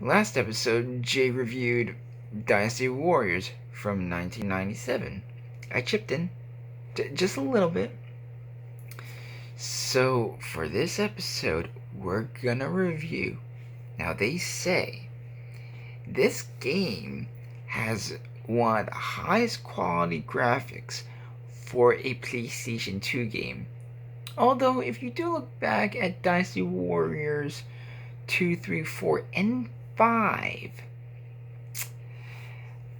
Last episode, Jay reviewed Dynasty Warriors from 1997. I chipped in just a little bit. So, for this episode, we're gonna review. Now, they say this game has one of the highest quality graphics for a PlayStation 2 game. Although, if you do look back at Dynasty Warriors 2, 3, 4, and 5,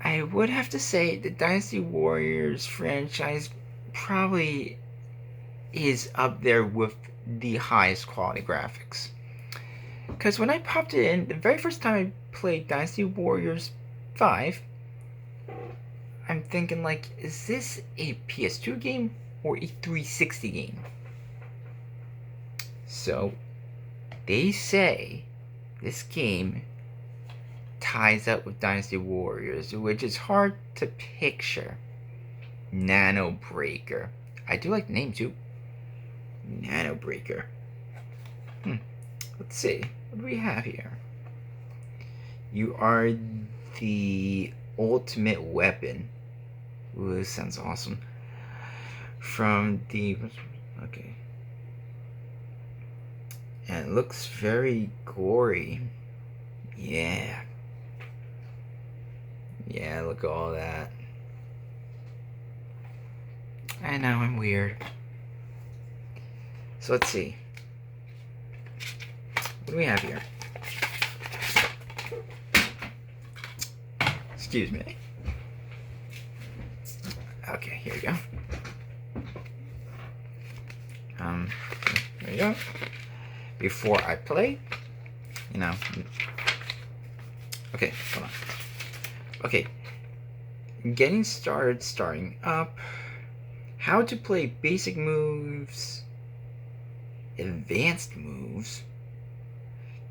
I would have to say the Dynasty Warriors franchise probably is up there with the highest quality graphics. Because when I popped it in, the very first time I played Dynasty Warriors 5, I'm thinking like, is this a PS2 game or a 360 game? So, they say this game ties up with Dynasty Warriors, which is hard to picture. NANOBREAKER. I do like the name too. NANOBREAKER. Let's see. What do we have here? You are the ultimate weapon. Ooh, this sounds awesome. From the... Okay. And it looks very gory. Yeah. Yeah, look at all that. I know, I'm weird. So let's see. What do we have here? Excuse me. Okay, here we go. There you go. Before I play, okay, hold on. Okay, starting up. How to play basic moves, advanced moves,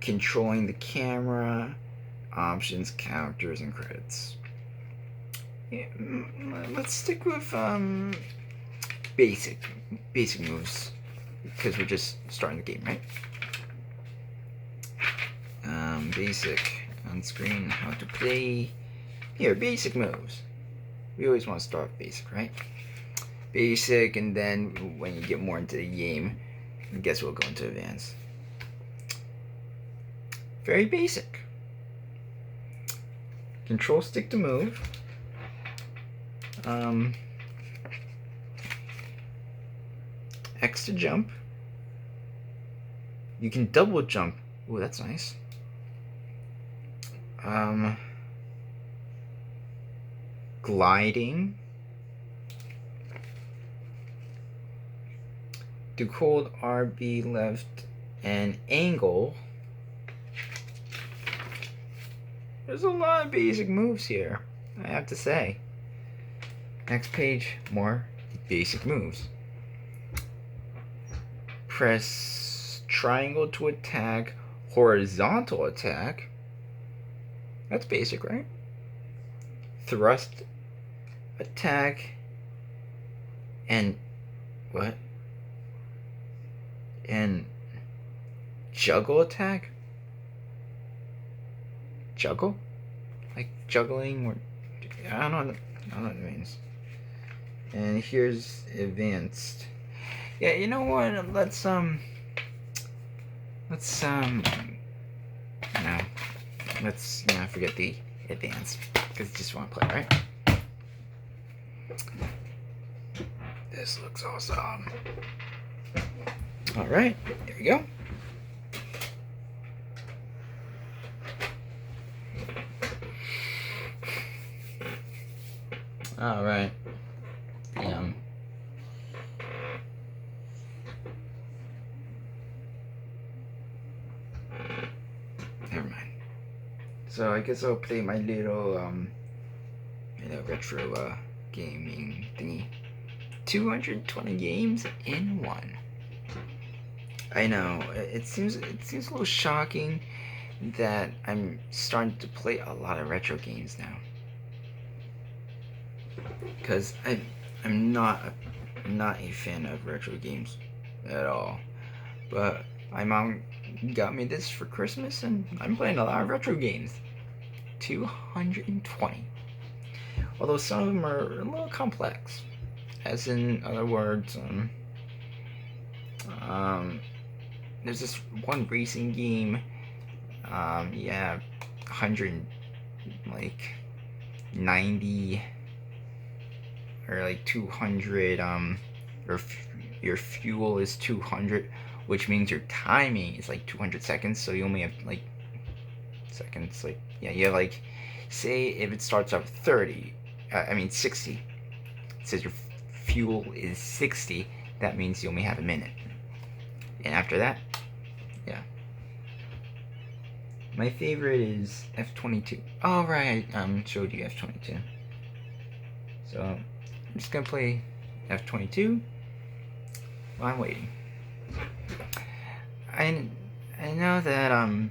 controlling the camera, options, characters, and credits. Yeah, let's stick with basic moves because we're just starting the game, right? Basic on screen, how to play. Here, basic moves. We always want to start with basic, right? Basic, and then when you get more into the game, I guess we'll go into advanced. Very basic. Control stick to move. X to jump. You can double jump. Ooh, that's nice. Gliding. To hold RB left and angle. There's a lot of basic moves here, I have to say. Next page, more basic moves. Press triangle to attack, horizontal attack. That's basic, right? Thrust attack, and what? And juggle attack? Juggle? Like juggling? Or I don't know what it means. And here's advanced. Yeah, you know what? Let's forget the advanced because I just want to play, right? This looks awesome. All right, there we go. All right. Never mind. So I guess I'll play my little retro gaming thingy. 220 games in one. I know it seems a little shocking that I'm starting to play a lot of retro games now, because I'm not a fan of retro games at all. But my mom got me this for Christmas, and I'm playing a lot of retro games. 220. Although some of them are a little complex. As in other words, there's this one racing game. Yeah, 190 or like 200. Your fuel is 200, which means your timing is like 200 seconds. So you only have like seconds. Like you have like, say if it starts out 30, 60. It says your fuel is 60. That means you only have a minute. And after that, yeah. My favorite is F22. Oh right, I showed you F22. So I'm just gonna play F22 while I'm waiting. I know that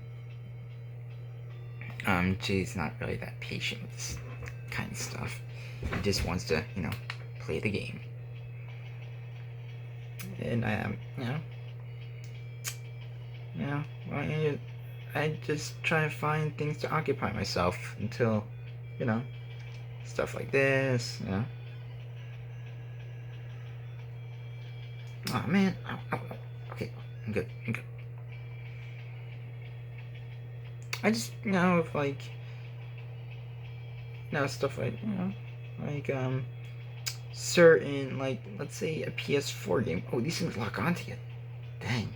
Jay's not really that patient with this kind of stuff. He just wants to, play the game. And I just try to find things to occupy myself until, stuff like this, Oh man, okay, I'm good. I just, if like, stuff like, certain, like, let's say a PS4 game. Oh, these things lock onto you. Dang.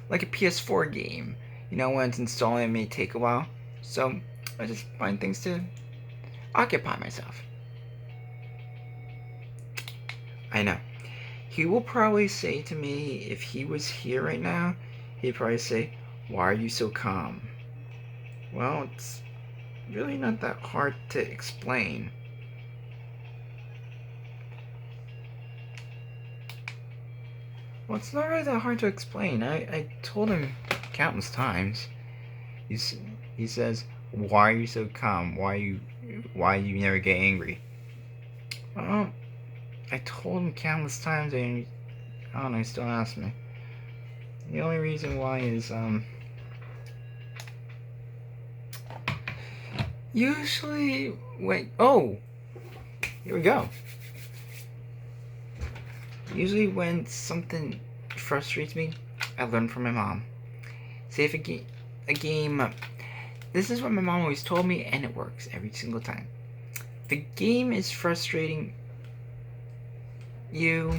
Like a PS4 game. When it's installing, it may take a while. So, I just find things to occupy myself. I know. He will probably say to me, if he was here right now, he'd probably say, "Why are you so calm?" Well, it's really not that hard to explain. Well, it's not really that hard to explain. I told him countless times. He says, "Why are you so calm? Why do you never get angry?" Well, I told him countless times, and I don't know, he still asks me. The only reason why is, usually when, here we go. Usually when something frustrates me, I learn from my mom. Say if a game, this is what my mom always told me, and it works every single time. If the game is frustrating you,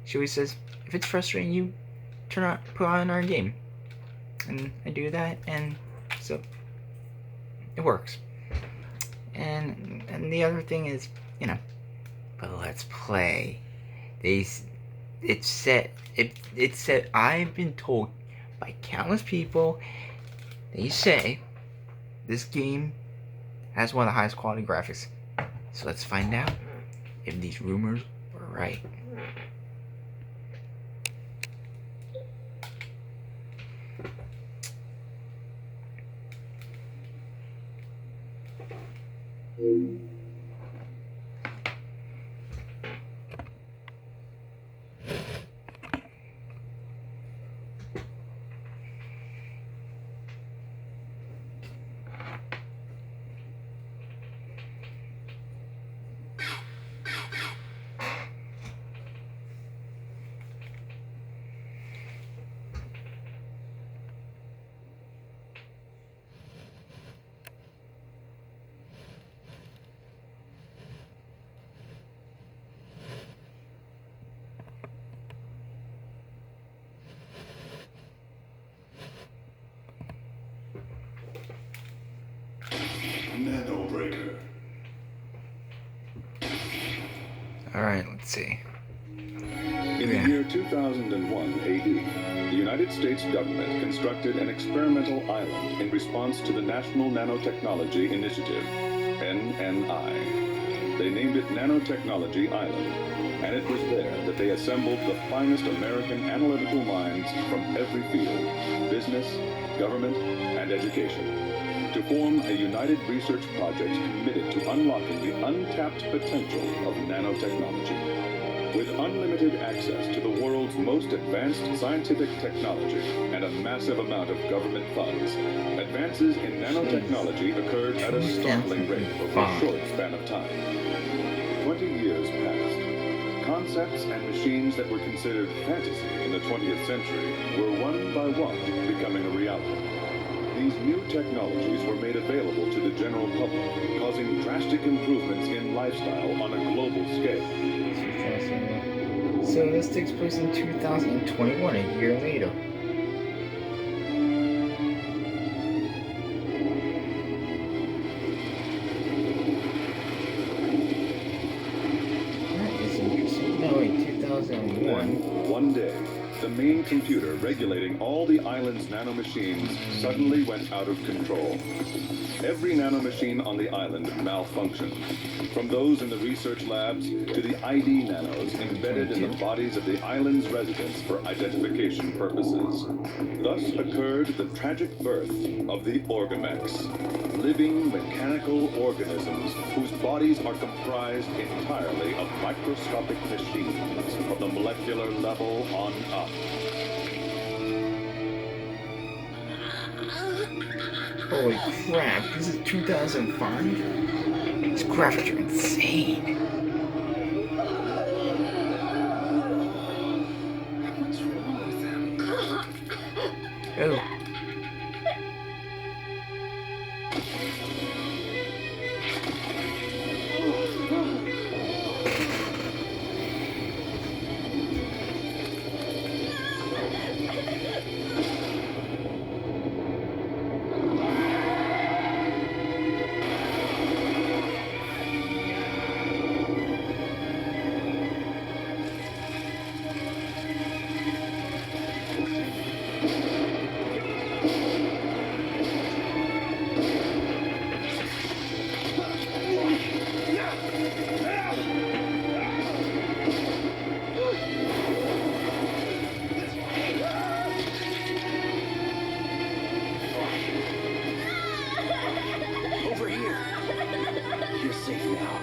she always says, if it's frustrating you, put on our game. And I do that, and so it works. And the other thing is, but let's play. It said I've been told by countless people, they say this game has one of the highest quality graphics. So let's find out if these rumors were right. NANOBREAKER. Alright, let's see. In the year 2001 AD, the United States government constructed an experimental island in response to the National Nanotechnology Initiative, NNI. They named it Nanotechnology Island, and it was there that they assembled the finest American analytical minds from every field, business, government, and education, to form a united research project committed to unlocking the untapped potential of nanotechnology. With unlimited access to the world's most advanced scientific technology and a massive amount of government funds, advances in nanotechnology occurred at a startling rate over a short span of time. 20 years passed. Concepts and machines that were considered fantasy in the 20th century were one by one becoming a reality. These new technologies were made available to the general public, causing drastic improvements in lifestyle on a global scale. So this takes place in 2021, a year later. That is interesting. No, wait, 2001. One day, the main computer regulating all the island's nanomachines suddenly went out of control. Every nanomachine on the island malfunctioned, from those in the research labs to the ID nanos embedded in the bodies of the island's residents for identification purposes. Thus occurred the tragic birth of the Orgamex, living mechanical organisms whose bodies are comprised entirely of microscopic machines from the molecular level on up. Holy crap, this is 2005? These graphics are insane. What's wrong with them? Oh. Over here. You're safe now.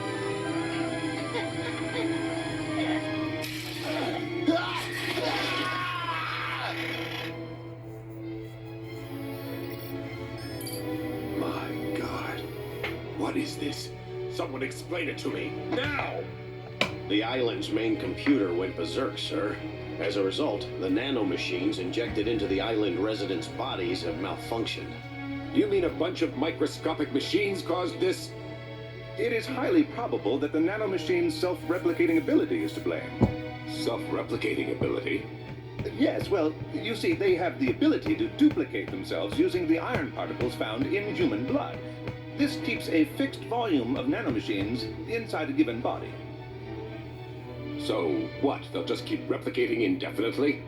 My God. What is this? Someone explain it to me, now! The island's main computer went berserk, sir. As a result, the nanomachines injected into the island residents' bodies have malfunctioned. You mean a bunch of microscopic machines caused this? It is highly probable that the nanomachine's self-replicating ability is to blame. Self-replicating ability? Yes, well, you see, they have the ability to duplicate themselves using the iron particles found in human blood. This keeps a fixed volume of nanomachines inside a given body. So what? They'll just keep replicating indefinitely?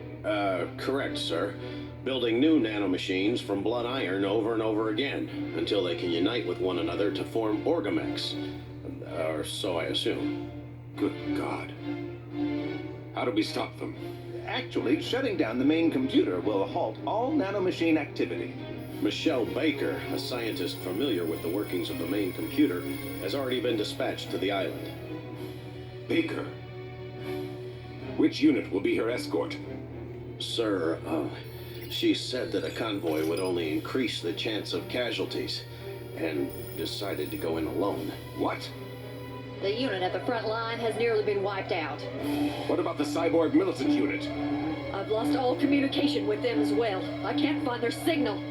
Correct, sir. Building new nanomachines from blood iron over and over again, until they can unite with one another to form Orgamex. Or so I assume. Good God. How do we stop them? Actually, shutting down the main computer will halt all nanomachine activity. Michelle Baker, a scientist familiar with the workings of the main computer, has already been dispatched to the island. Baker? Which unit will be her escort? Sir, she said that a convoy would only increase the chance of casualties, and decided to go in alone. What? The unit at the front line has nearly been wiped out. What about the cyborg militant unit? I've lost all communication with them as well. I can't find their signal.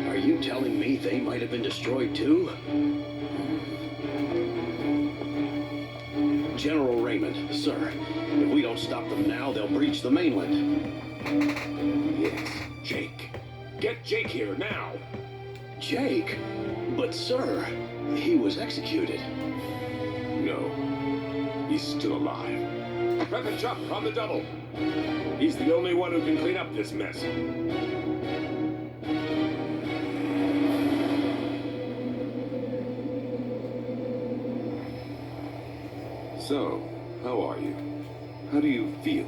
Are you telling me they might have been destroyed too? General Raymond, sir, if we don't stop them now, they'll breach the mainland. Yes, Jake. Get Jake here, now! Jake? But sir, he was executed. No. He's still alive. Prep and Chuck, on the double! He's the only one who can clean up this mess. So, how are you? How do you feel?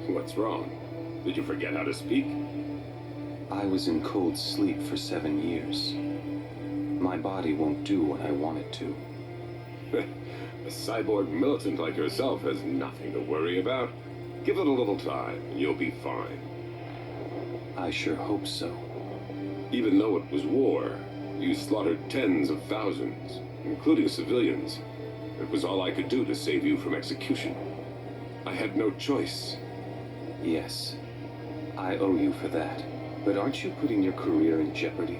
What's wrong? Did you forget how to speak? I was in cold sleep for 7 years. My body won't do what I want it to. A cyborg militant like yourself has nothing to worry about. Give it a little time, and you'll be fine. I sure hope so. Even though it was war, you slaughtered tens of thousands, including civilians. It was all I could do to save you from execution. I had no choice. Yes, I owe you for that. But aren't you putting your career in jeopardy?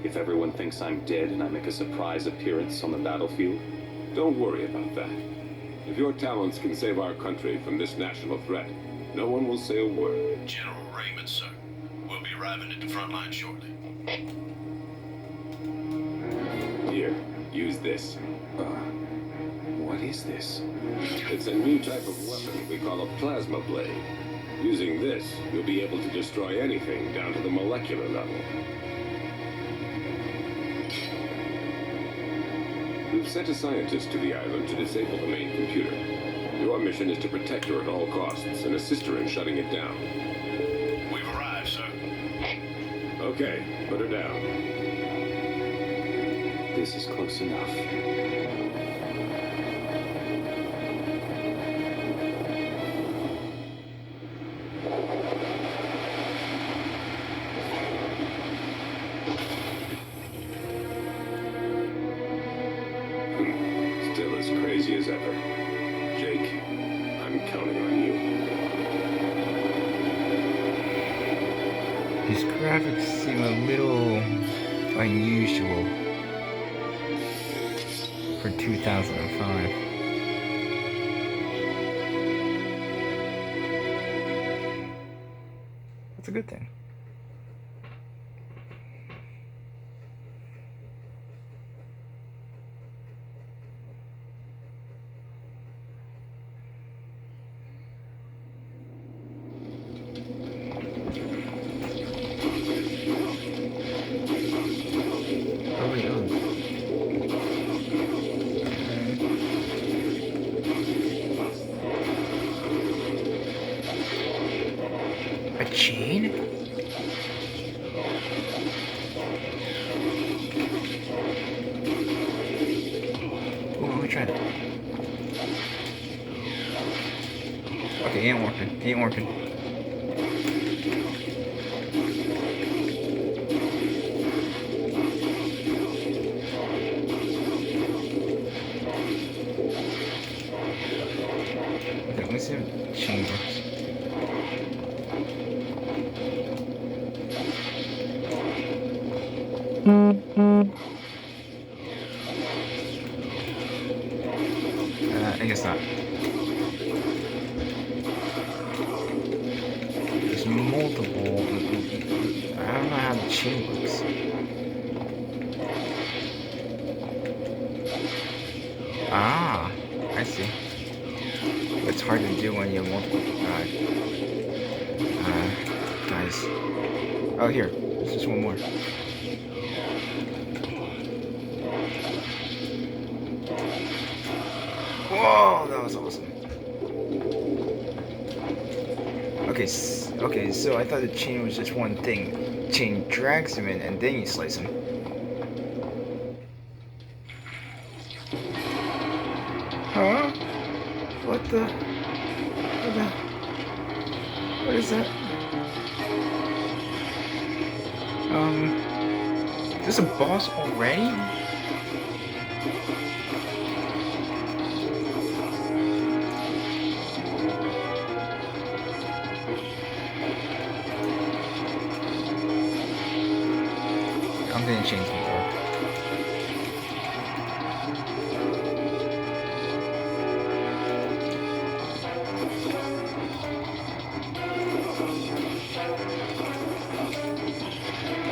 If everyone thinks I'm dead and I make a surprise appearance on the battlefield? Don't worry about that. If your talents can save our country from this national threat, no one will say a word. General Raymond, sir. We'll be arriving at the front line shortly. Here, use this. What is this? It's a new type of weapon we call a plasma blade. Using this, you'll be able to destroy anything down to the molecular level. We've sent a scientist to the island to disable the main computer. Your mission is to protect her at all costs and assist her in shutting it down. We've arrived, sir. Okay, put her down. This is close enough. Still as crazy as ever. Jake, I'm counting on you. These graphics seem a little unusual for 2005. That's a good thing. A chain? Oh, let me try that. Okay, ain't working. Ain't working. Okay, let me see if the chain works. I guess not. There's multiple. I don't know how the chain works. Ah, I see. It's hard to do when you have multiple guys. Oh, here. There's just one more. Whoa, that was awesome. Okay, so I thought the chain was just one thing. Chain drags him in, and then you slice him. Huh? What is that? Is this a boss already? I'm gonna change my door.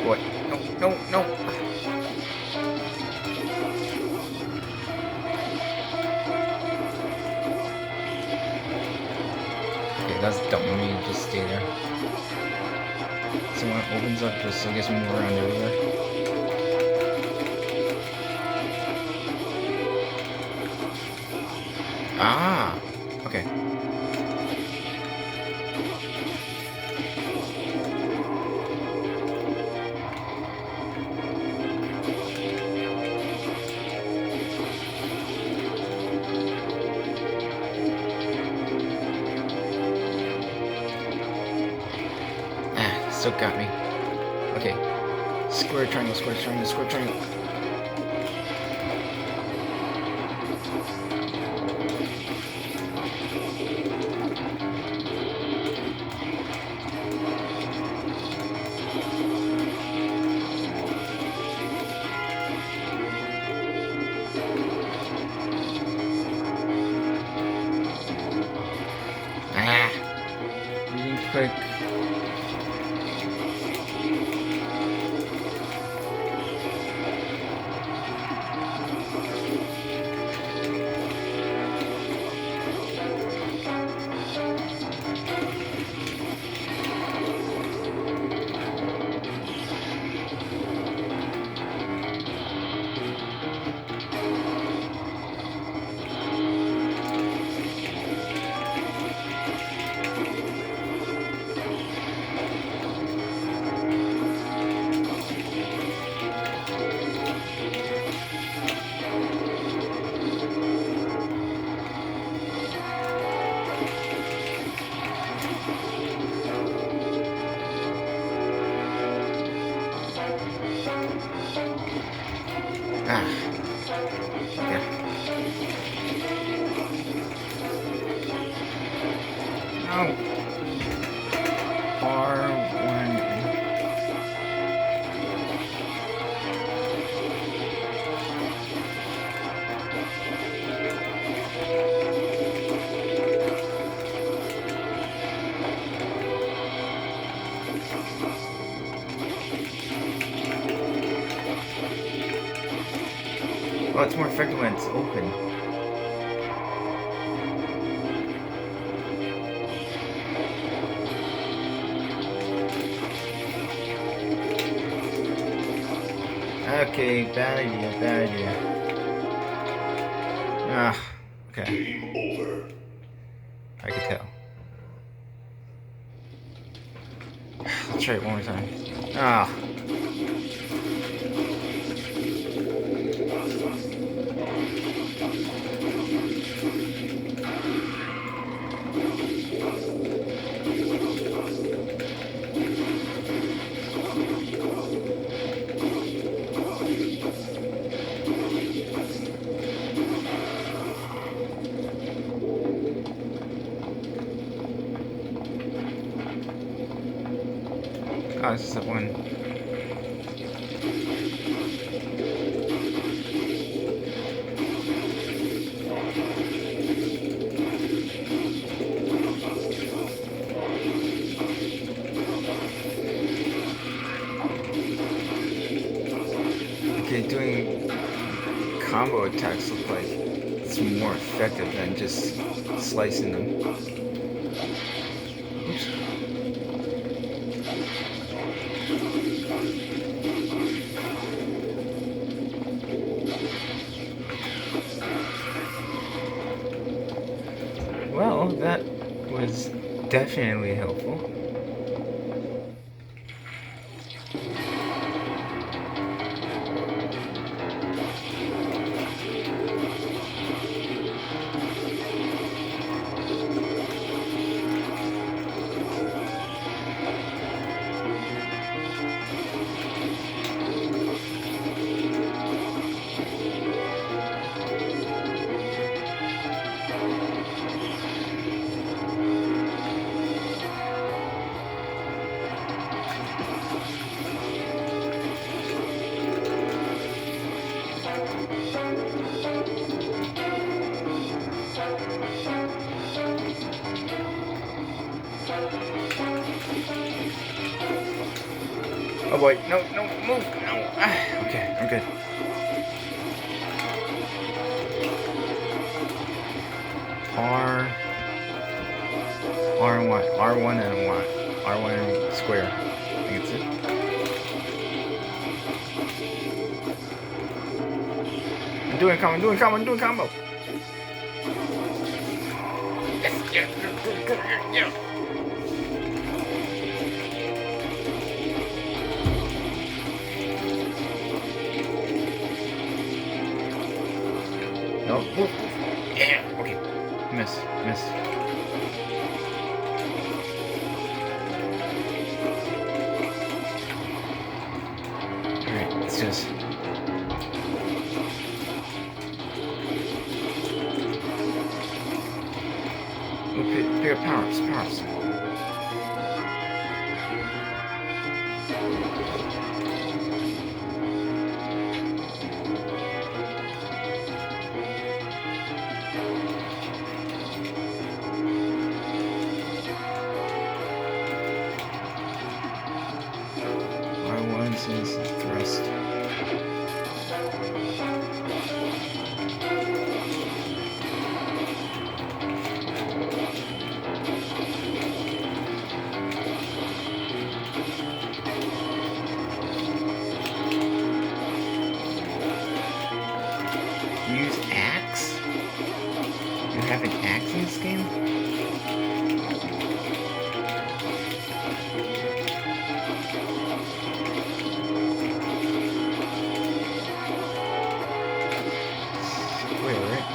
What? No. Okay, that's dumb of me to just stay there. So when it opens up, just I guess move around everywhere. Ah, okay. still got me. Okay. Square triangle, square triangle, square triangle. Reading quick. No. R1. Well, it's more effective when it's open. Okay, bad idea, bad idea. Okay. Game over. I could tell. Let's try it one more time. Oh, this is the one. Okay, doing combo attacks look like it's more effective than just slicing them. Oops. Well, that was definitely helpful. Oh boy, no, move, no. Okay, I'm good. R1 and Y. R1 and square. I think it's it. I'm doing combo. Yes, yeah. No, move. Yeah, okay. Miss. let's do this. Pick up powers. R1 is thrust. Use axe? You have an axe in this game? Wait, right?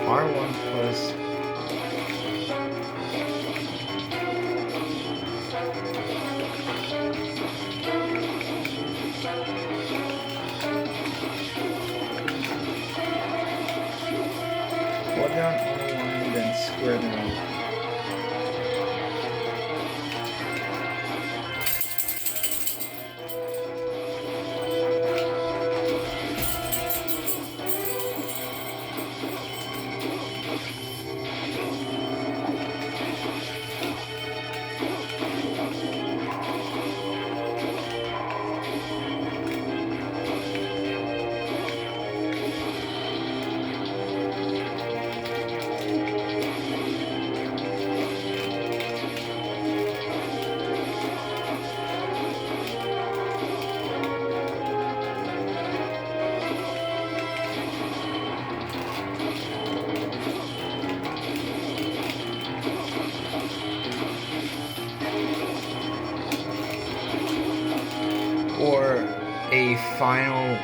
R1 plus... Hold down R1, then square them up. Or a final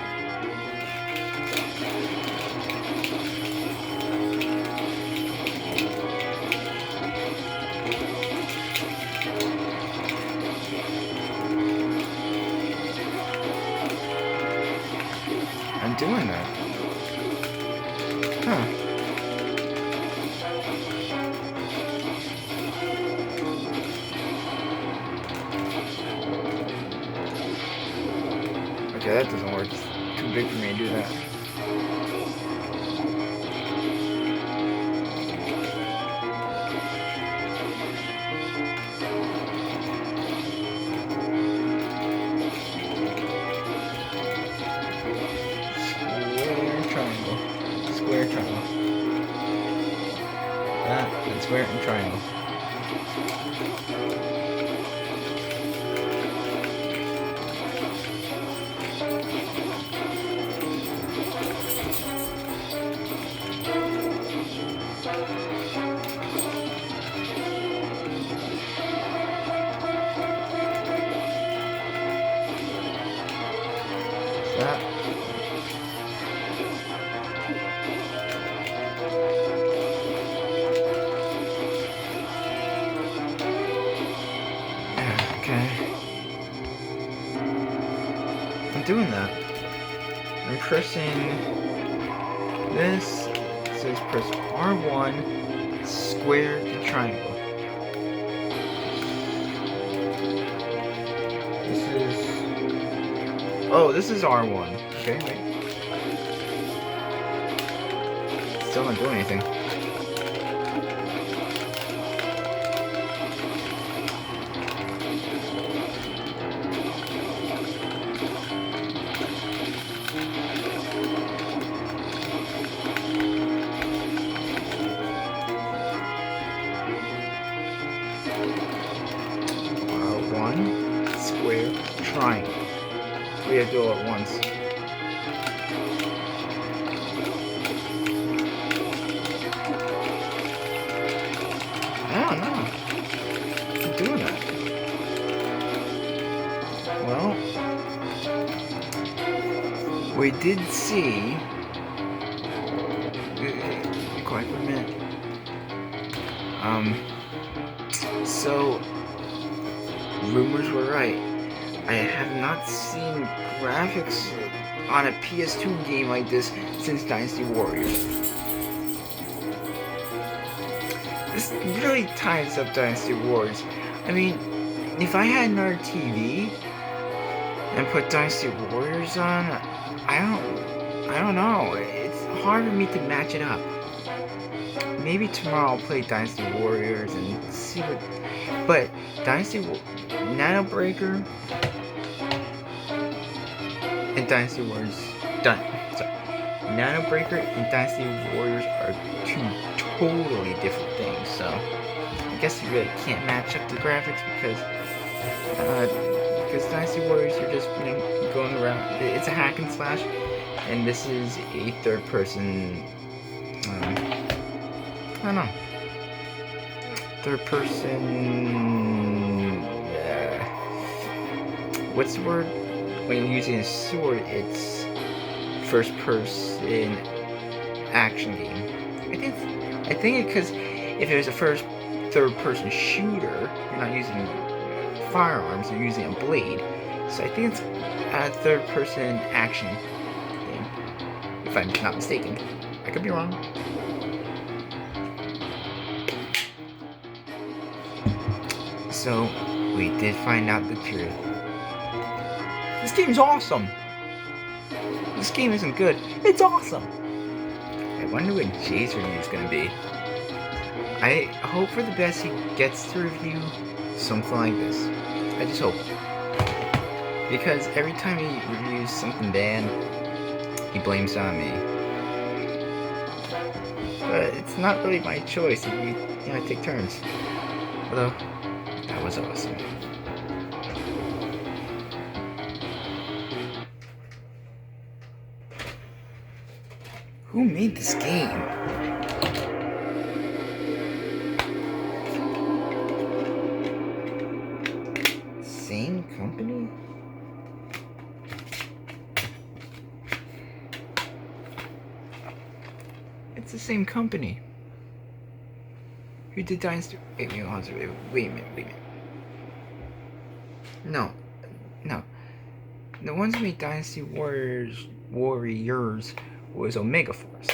I'm doing that. Huh. Okay, that doesn't work. It's too big for me to do that. Square triangle. That, and square and triangle. That. Okay. I'm doing that. I'm pressing this. It says press R1, square to triangle. This is... Oh, this is R1. Okay, wait. Still not doing anything. R1, square, triangle. We have to do it at once. I don't know. I'm doing that. Well, we did see. Quite a minute. So rumors were right. I have not seen graphics on a PS2 game like this since Dynasty Warriors. This really ties up Dynasty Warriors. I mean, if I had another TV and put Dynasty Warriors on, I don't know. It's hard for me to match it up. Maybe tomorrow I'll play Dynasty Warriors and see what. But Dynasty NANOBREAKER and Dynasty Warriors NANOBREAKER and Dynasty Warriors are two totally different things. So I guess you really can't match up the graphics because Dynasty Warriors, you're just going around. It's a hack and slash, and this is a third person. I don't know. Third person. What's the word? When you're using a sword, it's first person action game. I think because if it was a third person shooter, you're not using firearms, you're using a blade. So I think it's a third person action game, if I'm not mistaken. I could be wrong. So we did find out the truth. This game's awesome. This game isn't good. It's awesome. I wonder what Jay's review is going to be. I hope for the best he gets to review something like this. I just hope. Because every time he reviews something bad, he blames it on me. But it's not really my choice. I take turns. Although, that was awesome. Who made this game? Same company? It's the same company. Who did Dynasty? Wait a minute. No. The ones who made Dynasty Warriors was Omega Force.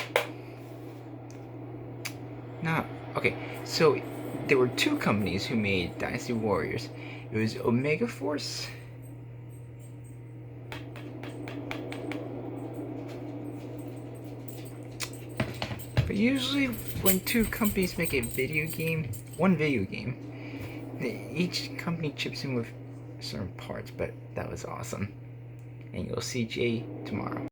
No, okay. So there were two companies who made Dynasty Warriors. It was Omega Force. But usually when two companies make a one video game, each company chips in with certain parts, but that was awesome. And you'll see Jay tomorrow.